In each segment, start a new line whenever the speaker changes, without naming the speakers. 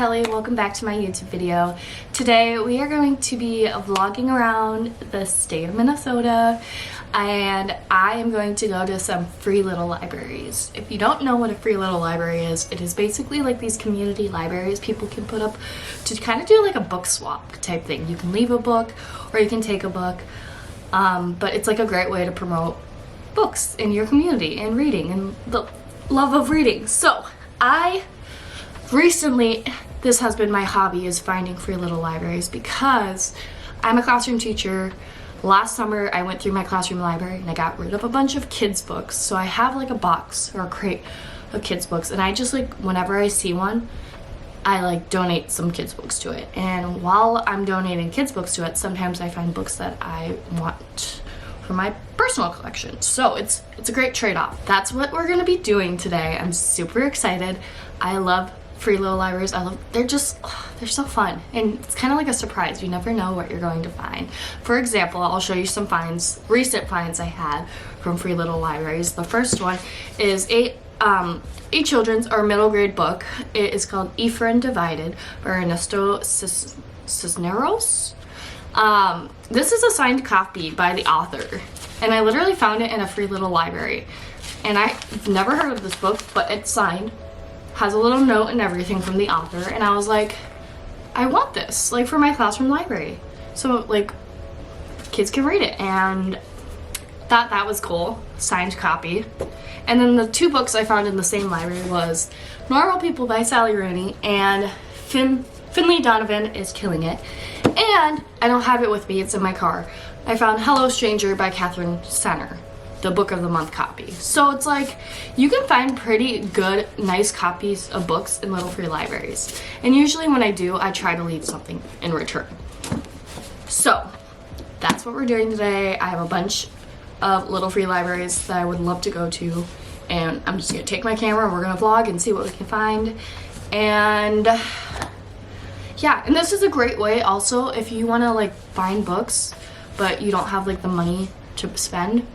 Kelly. Welcome back to my YouTube video. Today we are going to be vlogging around the state of Minnesota, and I am going to go to some free little libraries. If you don't know what a free little library is, it is basically like these community libraries people can put up to kind of do like a book swap type thing. You can leave a book or you can take a book, but it's like a great way to promote books in your community and reading and the love of reading. So recently, this has been my hobby, is finding free little libraries, because I'm a classroom teacher. Last summer I went through my classroom library and I got rid of a bunch of kids books, so I have like a box or a crate of kids books, and I just like, whenever I see one, I like donate some kids books to it. And while I'm donating kids books to it, sometimes I find books that I want for my personal collection. So it's a great trade-off. That's what we're gonna be doing today. I'm super excited. I love free little libraries. They're so fun, and it's kind of like a surprise. You never know what you're going to find. For example, I'll show you some recent finds I had from free little libraries. The first one is a children's or middle grade book. It is called Ephraim Divided by Ernesto Cisneros. This is a signed copy by the author, and I literally found it in a free little library, and I've never heard of this book, but it's signed, has a little note and everything from the author, and I was like, I want this, like, for my classroom library, so like kids can read it, and thought that was cool. Signed copy. And then the two books I found in the same library was Normal People by Sally Rooney and Finley Donovan is Killing It. And I don't have it with me, it's in my car. I found Hello Stranger by Catherine Senner, the book of the month copy. So it's like, you can find pretty good, nice copies of books in little free libraries. And usually when I do, I try to leave something in return. So that's what we're doing today. I have a bunch of little free libraries that I would love to go to, and I'm just gonna take my camera and we're gonna vlog and see what we can find. And yeah, and this is a great way also if you want to like find books but you don't have like the money to spend.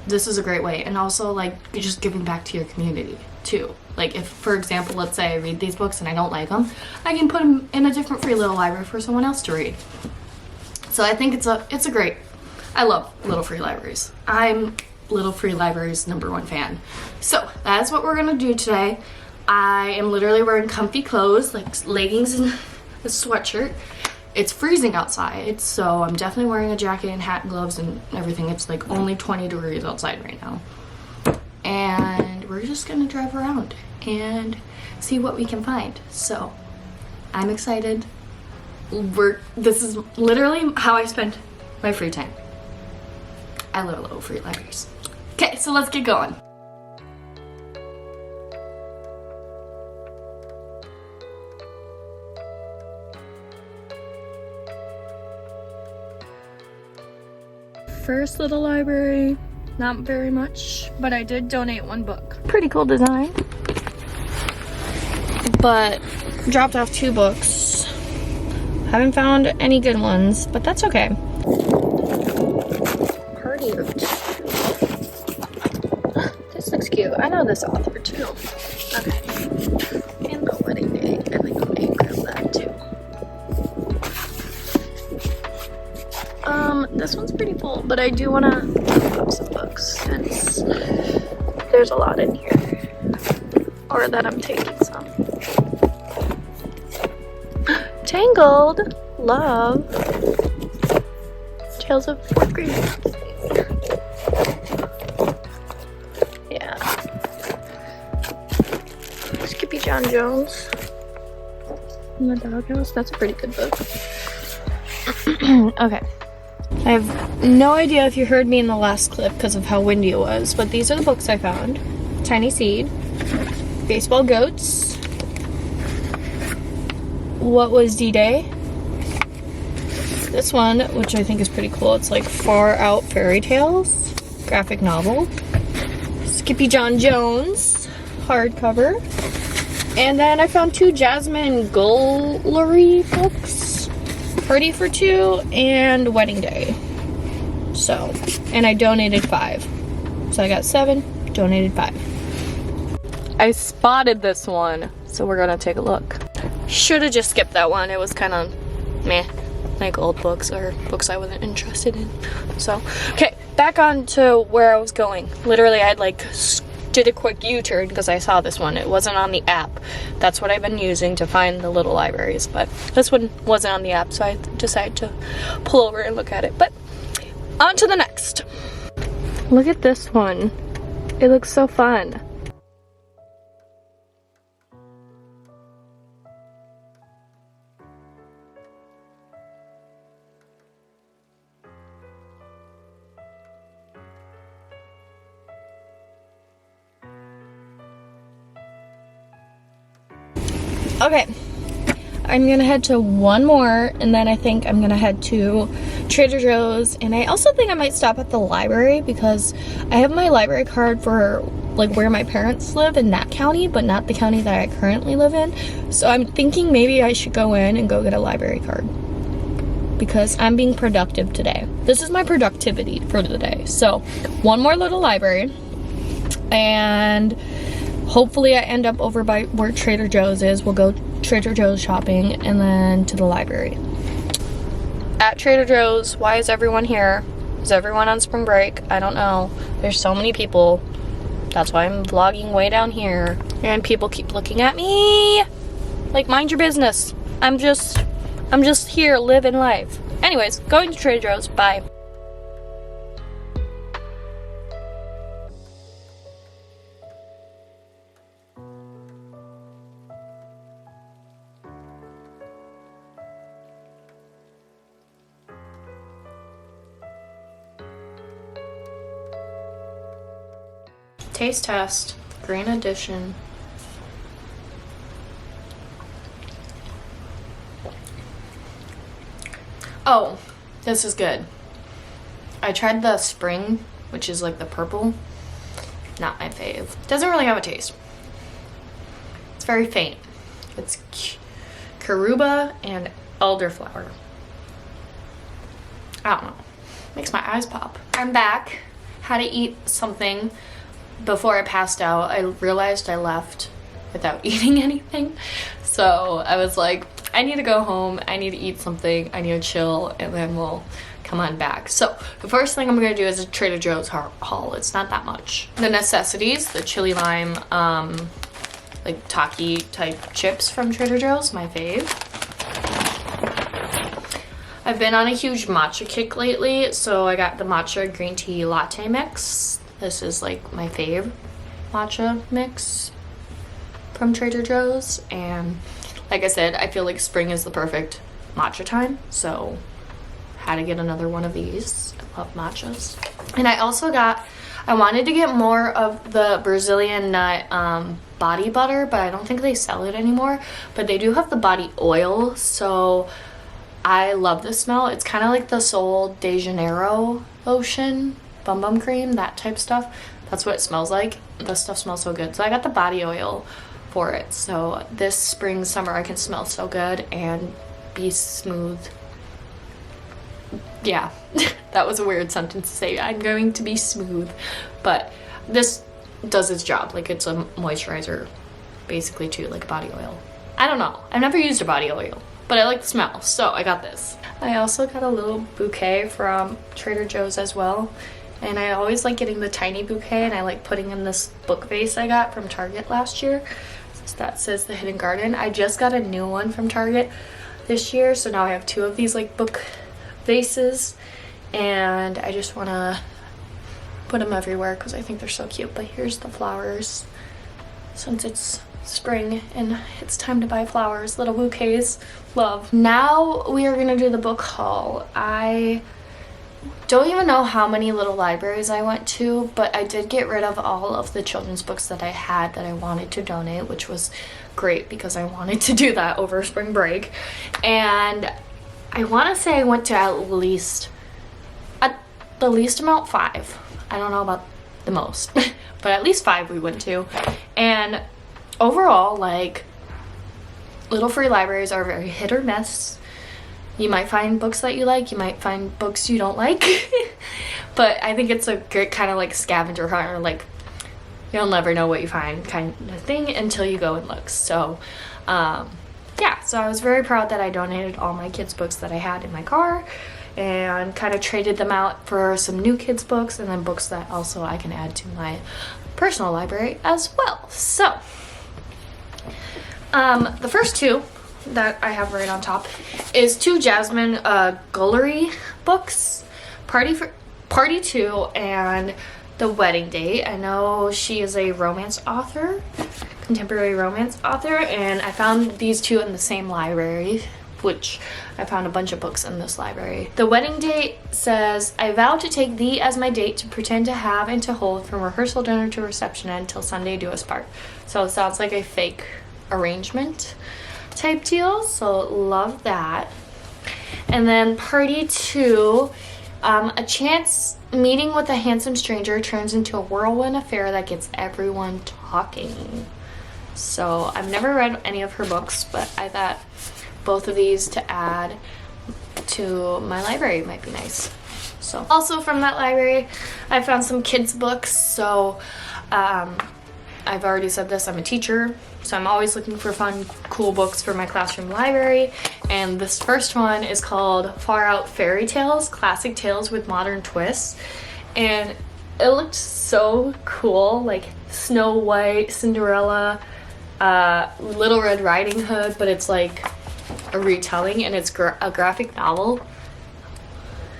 This is a great way. And also, like, you're just giving back to your community too. Like, if, for example, let's say I read these books and I don't like them, I can put them in a different free little library for someone else to read. So I think it's a great, I love little free libraries. I'm little free libraries #1 fan. So that's what we're gonna do today. I am literally wearing comfy clothes, like leggings and a sweatshirt. It's freezing outside, so I'm definitely wearing a jacket and hat and gloves and everything. It's like only 20 degrees outside right now. And we're just gonna drive around and see what we can find. So I'm excited. This is literally how I spend my free time. I love little free libraries. Okay, so let's get going. First little library, not very much, but I did donate one book. Pretty cool design, but dropped off 2 books. Haven't found any good ones, but that's okay. Party Route. This looks cute. I know this author too. Okay. And The Wedding Day. I think I may grab that too. This one's pretty full, but I do want to pick up some books since there's a lot in here, or that I'm taking some. Tangled, love, Tales of 4th grade. Yeah. Skippy John Jones in the Doghouse. That's a pretty good book. Okay. I have no idea if you heard me in the last clip because of how windy it was, but these are the books I found. Tiny Seed, Baseball Goats, What Was D-Day, this one, which I think is pretty cool, it's like Far Out Fairy Tales, graphic novel, Skippy John Jones, hardcover, and then I found 2 Jasmine Guillory books, Party for 2 and Wedding Day. So, and I donated 5. So I got 7, donated 5. I spotted this one, so we're gonna take a look. Should have just skipped that one. It was kind of meh, like old books or books I wasn't interested in. So, okay, back on to where I was going. Literally, I like did a quick U-turn because I saw this one. It wasn't on the app. That's what I've been using to find the little libraries, but this one wasn't on the app, so I decided to pull over and look at it. But on to the next. Look at this one. It looks so fun. Okay, I'm gonna head to one more, and then I think I'm gonna head to Trader Joe's, and I also think I might stop at the library because I have my library card for like where my parents live in that county, but not the county that I currently live in. So I'm thinking maybe I should go in and go get a library card because I'm being productive today. This is my productivity for the day. So one more little library, and hopefully I end up over by where Trader Joe's is. We'll go Trader Joe's shopping and then to the library. At Trader Joe's, why is everyone here? Is everyone on spring break? I don't know. There's so many people. That's why I'm vlogging way down here. And people keep looking at me. Like, mind your business. I'm just here living life. Anyways, going to Trader Joe's. Bye. Taste test, green edition. Oh, this is good. I tried the spring, which is like the purple. Not my fave. Doesn't really have a taste. It's very faint. It's caruba and elderflower. I don't know. Makes my eyes pop. I'm back. Had to eat something before I passed out. I realized I left without eating anything. So I was like, I need to go home. I need to eat something. I need to chill, and then we'll come on back. So the first thing I'm gonna do is a Trader Joe's haul. It's not that much. The necessities, the chili lime, like Taki type chips from Trader Joe's, my fave. I've been on a huge matcha kick lately, so I got the matcha green tea latte mix. This is like my fave matcha mix from Trader Joe's, and like I said, I feel like spring is the perfect matcha time, so had to get another one of these. I love matchas. And I also I wanted to get more of the Brazilian nut body butter, but I don't think they sell it anymore, but they do have the body oil, so I love the smell. It's kind of like the Sol de Janeiro lotion, bum bum cream, that type stuff. That's what it smells like. This stuff smells so good. So I got the body oil for it. So this spring, summer, I can smell so good and be smooth. Yeah, that was a weird sentence to say. I'm going to be smooth. But this does its job. Like, it's a moisturizer, basically, too, like body oil. I don't know. I've never used a body oil, but I like the smell, so I got this. I also got a little bouquet from Trader Joe's as well, and I always like getting the tiny bouquet, and I like putting in this book vase I got from Target last year. That says The Hidden Garden. I just got a new one from Target this year, so now I have two of these like book vases, and I just want to put them everywhere because I think they're so cute. But here's the flowers, since it's spring and it's time to buy flowers. Little bouquets, love. Now we are gonna do the book haul. I don't even know how many little libraries I went to, but I did get rid of all of the children's books that I had that I wanted to donate, which was great because I wanted to do that over spring break. And I want to say I went to at the least amount 5. I don't know about the most, but at least 5 we went to. And overall, like, little free libraries are very hit or miss. You might find books that you like, you might find books you don't like. But I think it's a great kind of like scavenger hunt, or like you'll never know what you find kind of thing until you go and look. So yeah, so I was very proud that I donated all my kids' books that I had in my car and kind of traded them out for some new kids' books and then books that also I can add to my personal library as well. So, the first two that I have right on top is two Jasmine Guillory books, Party 2 and The Wedding Date. I know she is a romance author, contemporary romance author, and I found these two in the same library, which I found a bunch of books in this library. The Wedding Date says, I vow to take thee as my date, to pretend to have and to hold, from rehearsal dinner to reception until Sunday do us part. So it sounds like a fake arrangement type deal, so love that. And then Party 2, a chance meeting with a handsome stranger turns into a whirlwind affair that gets everyone talking. So I've never read any of her books, but I thought both of these to add to my library might be nice. So also from that library, I found some kids books. So I've already said this, I'm a teacher, so I'm always looking for fun, cool books for my classroom library. And this first one is called Far Out Fairy Tales, Classic Tales with Modern Twists. And it looked so cool, like Snow White, Cinderella, Little Red Riding Hood, but it's like a retelling and it's a graphic novel.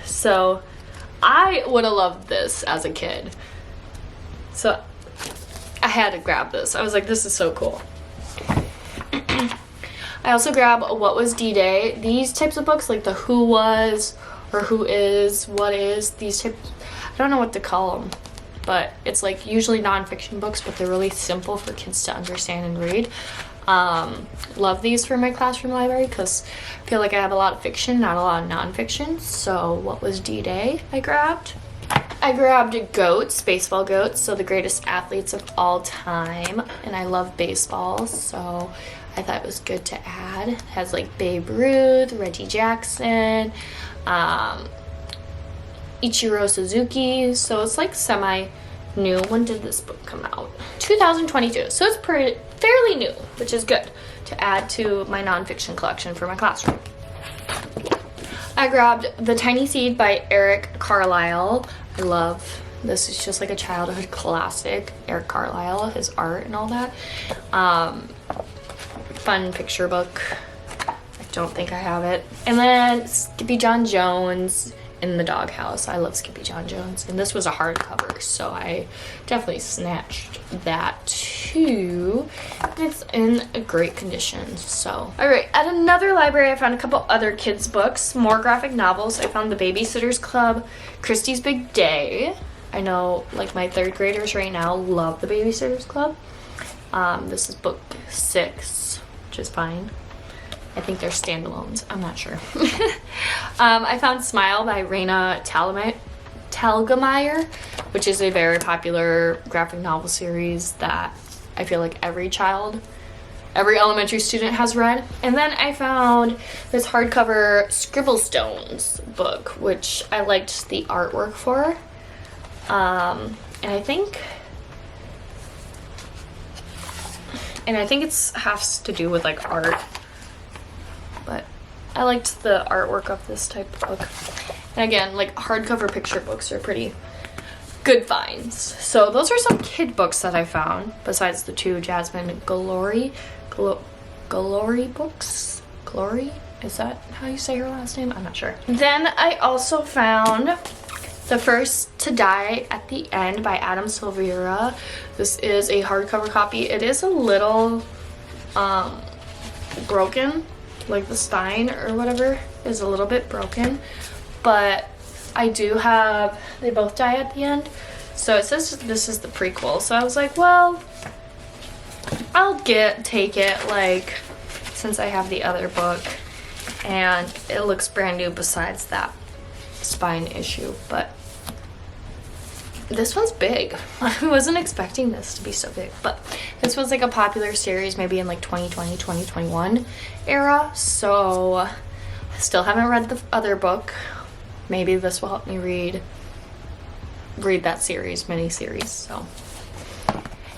So I would have loved this as a kid. So I had to grab this. I was like, this is so cool. I also grabbed What Was D-Day. These types of books, like the Who Was or Who Is, What Is, these types, I don't know what to call them, but it's like usually nonfiction books, but they're really simple for kids to understand and read. Love these for my classroom library because I feel like I have a lot of fiction, not a lot of nonfiction. So What Was D-Day I grabbed. I grabbed Goats, baseball goats, so the greatest athletes of all time, and I love baseball, so I thought it was good to add. It has like Babe Ruth, Reggie Jackson, Ichiro Suzuki, so it's like semi-new. When did this book come out? 2022, so it's fairly new, which is good to add to my nonfiction collection for my classroom. I grabbed The Tiny Seed by Eric Carlisle. I love this. Is just like a childhood classic. Eric Carlisle, his art and all that. Fun picture book. I don't think I have it. And then Skippy John Jones in the Doghouse. I love Skippy John Jones. And this was a hardcover, so I definitely snatched that too. It's in a great condition. So, alright, at another library I found a couple other kids books, more graphic novels. I found The Babysitter's Club, Christie's Big Day. I know like my third graders right now love The Babysitter's Club. This is book 6, which is fine. I think they're standalones. I'm not sure. I found Smile by Raina Telgemeier, which is a very popular graphic novel series that I feel like every elementary student has read. And then I found this hardcover Scribblestones book, which I liked the artwork for. And I think it has to do with like art. But I liked the artwork of this type of book. And again, like hardcover picture books are pretty good finds. So those are some kid books that I found, besides the two Jasmine Guillory books. Glory? Is that how you say her last name? I'm not sure. Then I also found The First to Die at the End by Adam Silvera. This is a hardcover copy. It is a little broken. Like the spine or whatever is a little bit broken, but I do have They Both Die at the End, so it says this is the prequel, so I was like, well, I'll take it, like, since I have the other book and it looks brand new besides that spine issue. But this one's big. I wasn't expecting this to be so big, but this was like a popular series maybe in like 2020, 2021 era. So I still haven't read the other book. Maybe this will help me read that series, mini-series. So,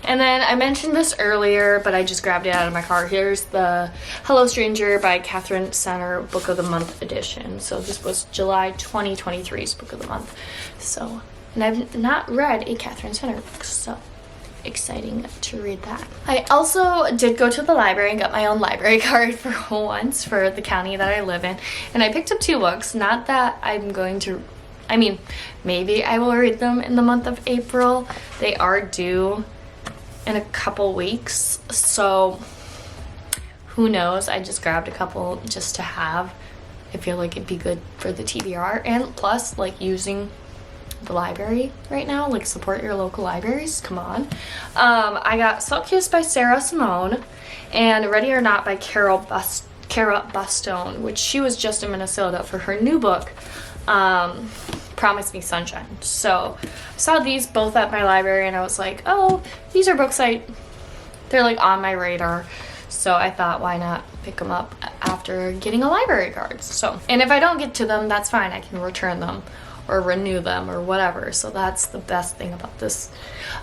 And then I mentioned this earlier, but I just grabbed it out of my car. Here's the Hello Stranger by Catherine Center Book of the Month edition. So this was July 2023's Book of the Month. So, and I've not read a Catherine Center book, so exciting to read that. I also did go to the library and got my own library card for once for the county that I live in. And I picked up 2 books. Not that I'm going to, I mean, maybe I will read them in the month of April. They are due in a couple weeks, so who knows. I just grabbed a couple just to have. I feel like it'd be good for the TBR, and plus like using the library right now, like support your local libraries, come on. I got Salt Kiss by Sarah Simone and Ready or Not by Cara Bastone, which she was just in Minnesota for her new book, Promise Me Sunshine. So I saw these both at my library and I was like, oh, these are books they're like on my radar. So I thought, why not pick them up after getting a library card? So, and if I don't get to them, that's fine. I can return them or renew them or whatever. So that's the best thing about this,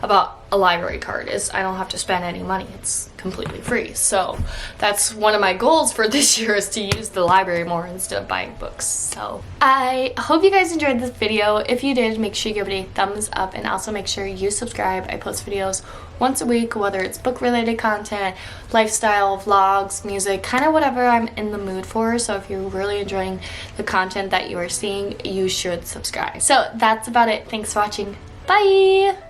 about a library card, is I don't have to spend any money. It's completely free. So that's one of my goals for this year, is to use the library more instead of buying books. So I hope you guys enjoyed this video. If you did, make sure you give it a thumbs up, and also make sure you subscribe. I post videos once a week, whether it's book related content, lifestyle, vlogs, music, kind of whatever I'm in the mood for. So if you're really enjoying the content that you are seeing, you should subscribe. So that's about it. Thanks for watching. Bye!